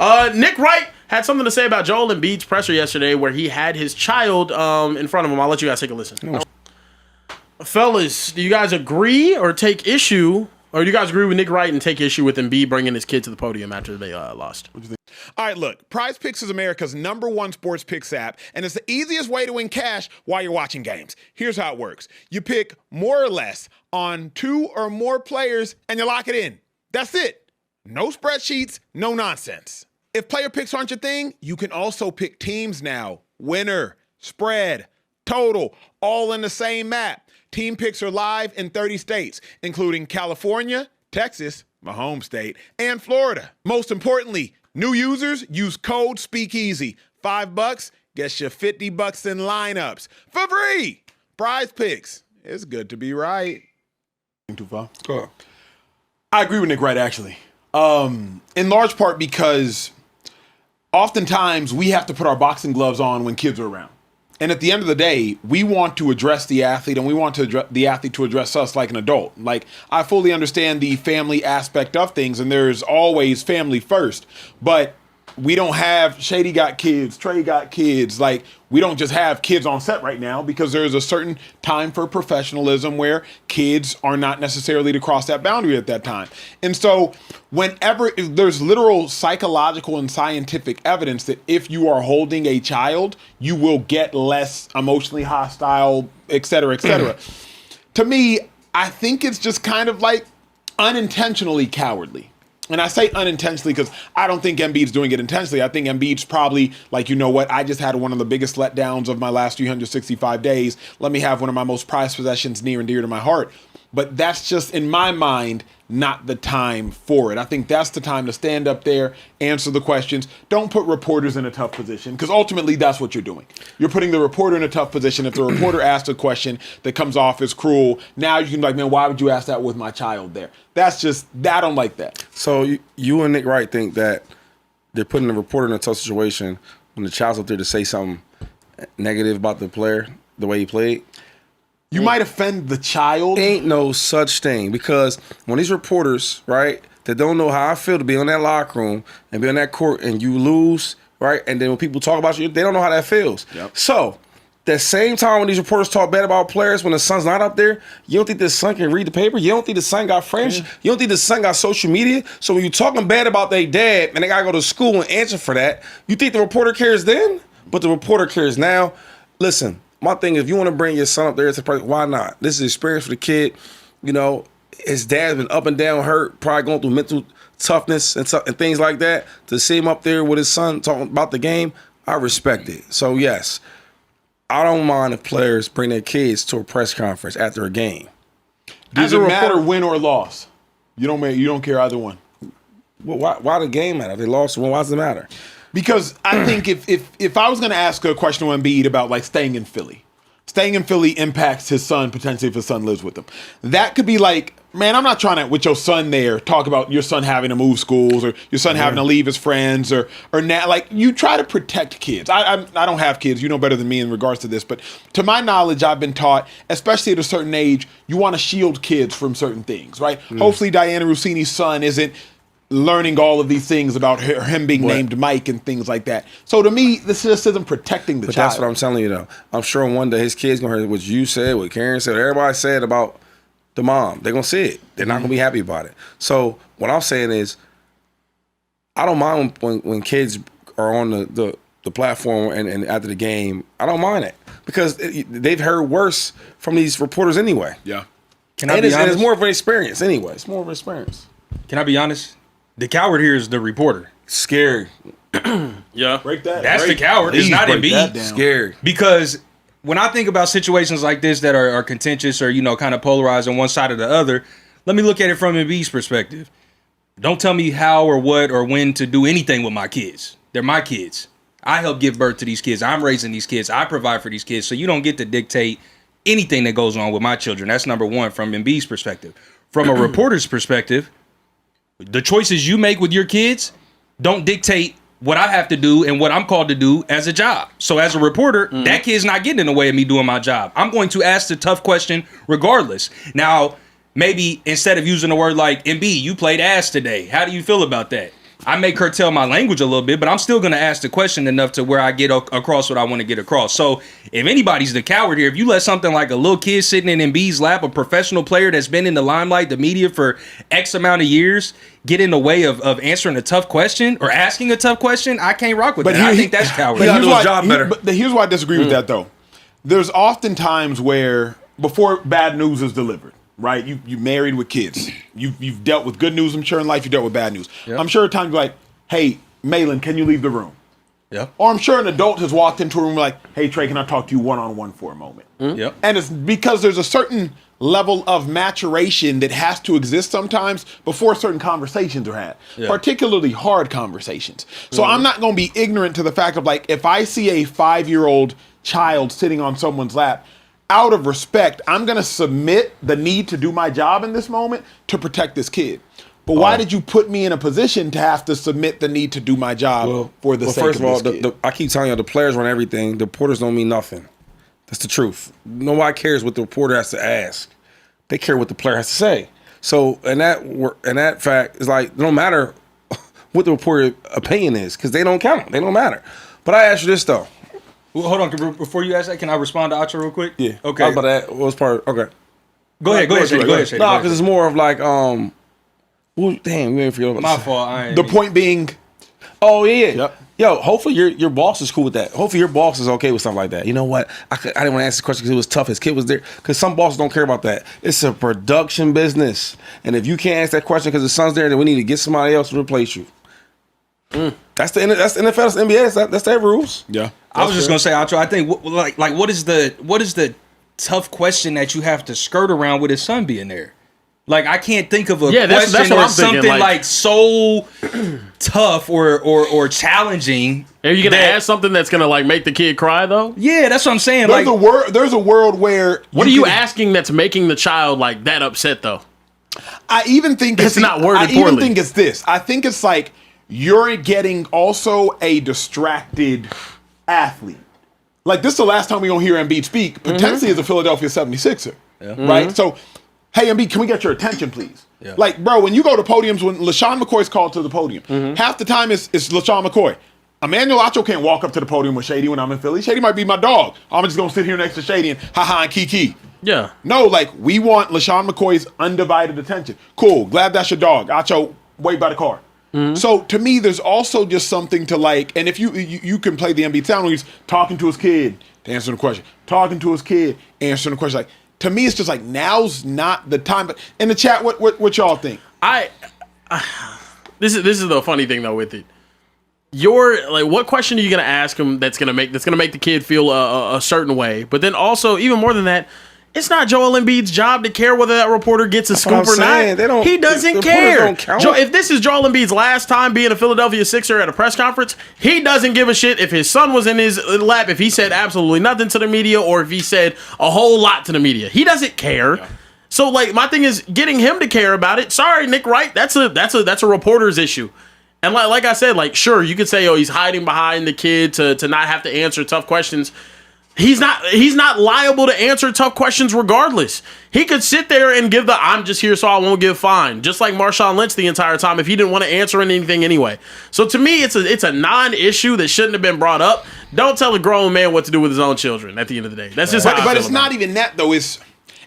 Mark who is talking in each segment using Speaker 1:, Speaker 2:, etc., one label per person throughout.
Speaker 1: Nick Wright had something to say about Joel Embiid's presser yesterday where he had his child in front of him. I'll let you guys take a listen. Fellas, do you guys agree or take issue, or do you guys agree with Nick Wright and take issue with Embiid bringing his kid to the podium after they lost? What do you think?
Speaker 2: All right, look, PrizePicks is America's #1 sports picks app, and it's the easiest way to win cash while you're watching games. Here's how it works. You pick more or less on 2 or more players, and you lock it in. That's it. No spreadsheets, no nonsense. If player picks aren't your thing, you can also pick teams now. Winner, spread, total, all in the same app. Team picks are live in 30 states, including California, Texas, my home state, and Florida. Most importantly, new users use code Speakeasy. $5 gets you $50 in lineups for free. PrizePicks. It's good to be right.
Speaker 3: Too far. Cool. I agree with Nick Wright, actually. In large part because oftentimes we have to put our boxing gloves on when kids are around. And at the end of the day, we want to address the athlete, and we want the athlete to address us like an adult. Like, I fully understand the family aspect of things, and there's always family first. But we don't have Shady got kids, Trey got kids. Like, we don't just have kids on set right now because there's a certain time for professionalism where kids are not necessarily to cross that boundary at that time. And so whenever there's literal psychological and scientific evidence that if you are holding a child, you will get less emotionally hostile, et cetera, et cetera. To me, I think it's just kind of like unintentionally cowardly. And I say unintentionally because I don't think Embiid's doing it intentionally. I think Embiid's probably like, you know what, I just had one of the biggest letdowns of my last 365 days. Let me have one of my most prized possessions near and dear to my heart. But that's just, in my mind, not the time for it. I think that's the time to stand up there, answer the questions. Don't put reporters in a tough position, because ultimately that's what you're doing. You're putting the reporter in a tough position. If the reporter asks a question that comes off as cruel, now you can be like, man, why would you ask that with my child there? That's just, I don't like that.
Speaker 4: So you and Nick Wright think that they're putting the reporter in a tough situation when the child's up there to say something negative about the player, the way he played?
Speaker 3: You might offend the child.
Speaker 4: Ain't no such thing, because when these reporters, right, that don't know how I feel to be in that locker room and be on that court and you lose, right, and then when people talk about you, they don't know how that feels.
Speaker 3: Yep.
Speaker 4: So that same time when these reporters talk bad about players, when the son's not up there, you don't think the son can read the paper? You don't think the son got friends? Yeah. You don't think the son got social media? So when you're talking bad about their dad and they got to go to school and answer for that, you think the reporter cares then? But the reporter cares now. Listen, my thing, if you want to bring your son up there, why not? This is an experience for the kid. You know, his dad's been up and down hurt, probably going through mental toughness and things like that. To see him up there with his son talking about the game, I respect it. So, yes, I don't mind if players bring their kids to a press conference after a game.
Speaker 3: Does it matter win or loss? You don't care either one.
Speaker 4: Well, why the game matter? If they lost, well, why does it matter?
Speaker 3: Because I think if I was going to ask a question to Embiid about like staying in Philly impacts his son potentially if his son lives with him. That could be like, man, I'm not trying to, with your son there, talk about your son having to move schools or your son having to leave his friends or now, like, you try to protect kids. I don't have kids. You know better than me in regards to this. But to my knowledge, I've been taught, especially at a certain age, you want to shield kids from certain things, right? Hopefully Diana Rossini's son isn't learning all of these things about him being named Mike and things like that. So to me, this just isn't protecting the child.
Speaker 4: That's what I'm telling you, though. I'm sure one day his kid's going to hear what you said, what Karen said, what everybody said about the mom. They're going to see it. They're not going to be happy about it. So what I'm saying is, I don't mind when kids are on the platform and after the game. I don't mind it, because they've heard worse from these reporters anyway.
Speaker 3: Yeah.
Speaker 4: And it's more of an experience anyway. It's more of an experience.
Speaker 5: Can I be honest? The coward here is the reporter.
Speaker 4: Scary.
Speaker 1: Yeah.
Speaker 3: Break that.
Speaker 5: That's the coward. It's not Embiid.
Speaker 4: Scary.
Speaker 5: Because when I think about situations like this that are contentious or, kind of polarized on one side or the other, let me look at it from Embiid's perspective. Don't tell me how or what or when to do anything with my kids. They're my kids. I help give birth to these kids. I'm raising these kids. I provide for these kids. So you don't get to dictate anything that goes on with my children. That's number one from Embiid's perspective. From a reporter's perspective, the choices you make with your kids don't dictate what I have to do and what I'm called to do as a job. So as a reporter, that kid's not getting in the way of me doing my job. I'm going to ask the tough question regardless. Now, maybe instead of using a word like, Embiid, you played ass today. How do you feel about that? I may curtail my language a little bit, but I'm still going to ask the question enough to where I get across what I want to get across. So if anybody's the coward here, if you let something like a little kid sitting in Embiid's lap, a professional player that's been in the limelight, the media for X amount of years, get in the way of answering a tough question or asking a tough question, I can't rock with that. I think that's cowardly.
Speaker 3: Here's why I disagree with that, though. There's often times where before bad news is delivered, right? You married with kids. You've dealt with good news, I'm sure, in life. You dealt with bad news. Yep. I'm sure at times you're like, hey, Malin, can you leave the room?
Speaker 5: Yeah.
Speaker 3: Or I'm sure an adult has walked into a room like, hey, Trey, can I talk to you one-on-one for a moment?
Speaker 5: Yep.
Speaker 3: And it's because there's a certain level of maturation that has to exist sometimes before certain conversations are had, particularly hard conversations. So I'm not going to be ignorant to the fact of, like, if I see a 5-year-old child sitting on someone's lap, out of respect, I'm going to submit the need to do my job in this moment to protect this kid. But why did you put me in a position to have to submit the need to do my job for the sake of this kid?
Speaker 4: I keep telling you, the players run everything. The reporters don't mean nothing. That's the truth. Nobody cares what the reporter has to ask. They care what the player has to say. So, and that fact is like, it don't matter what the reporter opinion is because they don't count. They don't matter. But I ask you this, though.
Speaker 5: Well, hold on. Before you ask that, can I respond to Acho real quick?
Speaker 4: Yeah.
Speaker 5: Okay.
Speaker 4: How about that? What was part? Okay.
Speaker 5: Go ahead, Shady.
Speaker 4: No, because it's more of like, well, damn, we didn't forget about
Speaker 5: my fault.
Speaker 3: The point being,
Speaker 4: oh yeah. Yep. Yo, hopefully your boss is cool with that. Hopefully your boss is okay with stuff like that. You know what? I didn't want to ask this question because it was tough. His kid was there. Because some bosses don't care about that. It's a production business, and if you can't ask that question because his son's there, then we need to get somebody else to replace you. That's the NFL, that's the NBA. That's their rules.
Speaker 3: Yeah.
Speaker 5: I was just gonna say, Acho, I think what is the tough question that you have to skirt around with his son being there? Like, I can't think of a question
Speaker 1: that's
Speaker 5: or something like so tough or challenging.
Speaker 1: Are you gonna ask something that's gonna like make the kid cry though?
Speaker 5: Yeah, that's what I'm saying.
Speaker 3: There's a world where
Speaker 1: what are you asking that's making the child like that upset though?
Speaker 3: I even think
Speaker 1: it's not worded poorly.
Speaker 3: I even think it's this. I think it's like you're getting also a distracted athlete. Like, this is the last time we're going to hear Embiid speak, potentially as a Philadelphia 76er, right? So, hey, Embiid, can we get your attention, please? Yeah. Like, bro, when you go to podiums, when LaShawn McCoy's called to the podium, half the time it's LaShawn McCoy. Emmanuel Acho can't walk up to the podium with Shady when I'm in Philly. Shady might be my dog. I'm just going to sit here next to Shady and ha-ha and kiki.
Speaker 1: Yeah.
Speaker 3: No, like, we want LaShawn McCoy's undivided attention. Cool. Glad that's your dog. Acho, wait by the car. So to me, there's also just something to like, and if you can play the Embiid sound where he's talking to his kid, answering the question, talking to his kid, answering the question. Like, to me, it's just like, now's not the time. But in the chat, what y'all think?
Speaker 1: This is the funny thing though with it. You're like, what question are you gonna ask him that's gonna make the kid feel a certain way? But then also, even more than that, it's not Joel Embiid's job to care whether that reporter gets a scoop or not. He doesn't care. If this is Joel Embiid's last time being a Philadelphia Sixer at a press conference, he doesn't give a shit if his son was in his lap, if he said absolutely nothing to the media, or if he said a whole lot to the media. He doesn't care. Yeah. So, like, my thing is getting him to care about it. Sorry, Nick Wright, that's a reporter's issue. And like I said, like, sure, you could say, oh, he's hiding behind the kid to not have to answer tough questions. He's not liable to answer tough questions regardless. He could sit there and give the I'm just here so I won't give fine, just like Marshawn Lynch the entire time if he didn't want to answer anything anyway. So to me, it's a non-issue that shouldn't have been brought up. Don't tell a grown man what to do with his own children at the end of the day. That's just
Speaker 3: but it's not even that though. It's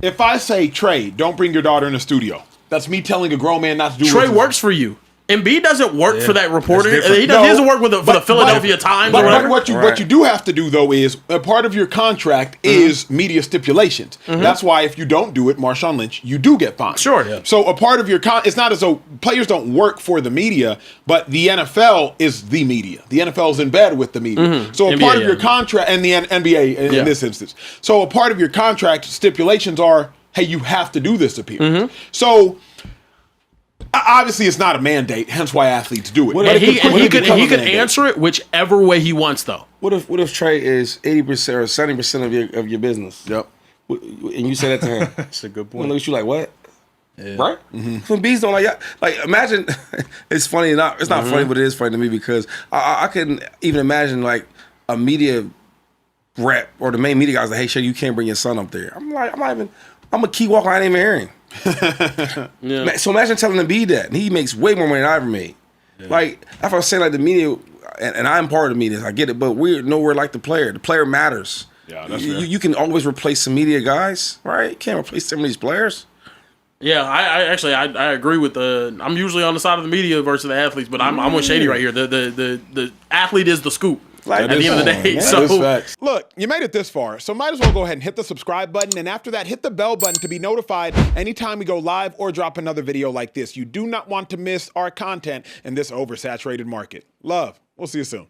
Speaker 3: if I say, Trey, don't bring your daughter in the studio, that's me telling a grown man not to do.
Speaker 1: Trey works for you. Embiid doesn't work for that reporter. He doesn't work for the Philadelphia Times.
Speaker 3: But what you do have to do, though, is a part of your contract is media stipulations. That's why if you don't do it, Marshawn Lynch, you do get fined.
Speaker 1: Sure. Yeah.
Speaker 3: So a part of your it's not as though players don't work for the media, but the NFL is the media. The NFL is in bed with the media. So a part of your contract, and the NBA in this instance. So a part of your contract stipulations are, hey, you have to do this appearance. So obviously, it's not a mandate, hence why athletes do it.
Speaker 1: And he could answer it whichever way he wants, though.
Speaker 4: What if Trey is 80% or 70% of your business? Yep. And you say that to him.
Speaker 5: That's a good point.
Speaker 4: Look at you like, what? Yeah. Right? Some bees don't like imagine. It's funny, it's not funny, but it is funny to me because I couldn't even imagine like a media rep or the main media guys like, hey, Shay, you can't bring your son up there. I'm a key walker. I ain't even hearing. So imagine telling Embiid that, and he makes way more money than I ever made. Like, that's what I say, like, the media, and I'm part of the media, I get it, but we're nowhere like the player. The player matters.
Speaker 3: Yeah, that's
Speaker 4: you,
Speaker 3: fair.
Speaker 4: you can always replace some media guys, right? You can't replace some of these players.
Speaker 1: Yeah, I actually agree with I'm usually on the side of the media versus the athletes, but I'm with Shady right here. The athlete is the scoop.
Speaker 4: Like,
Speaker 1: at the end of the day.
Speaker 3: That
Speaker 1: So
Speaker 3: is facts.
Speaker 2: Look, you made it this far, so might as well go ahead and hit the subscribe button, and after that, hit the bell button to be notified anytime we go live or drop another video like this. You do not want to miss our content in this oversaturated market. Love. We'll see you soon.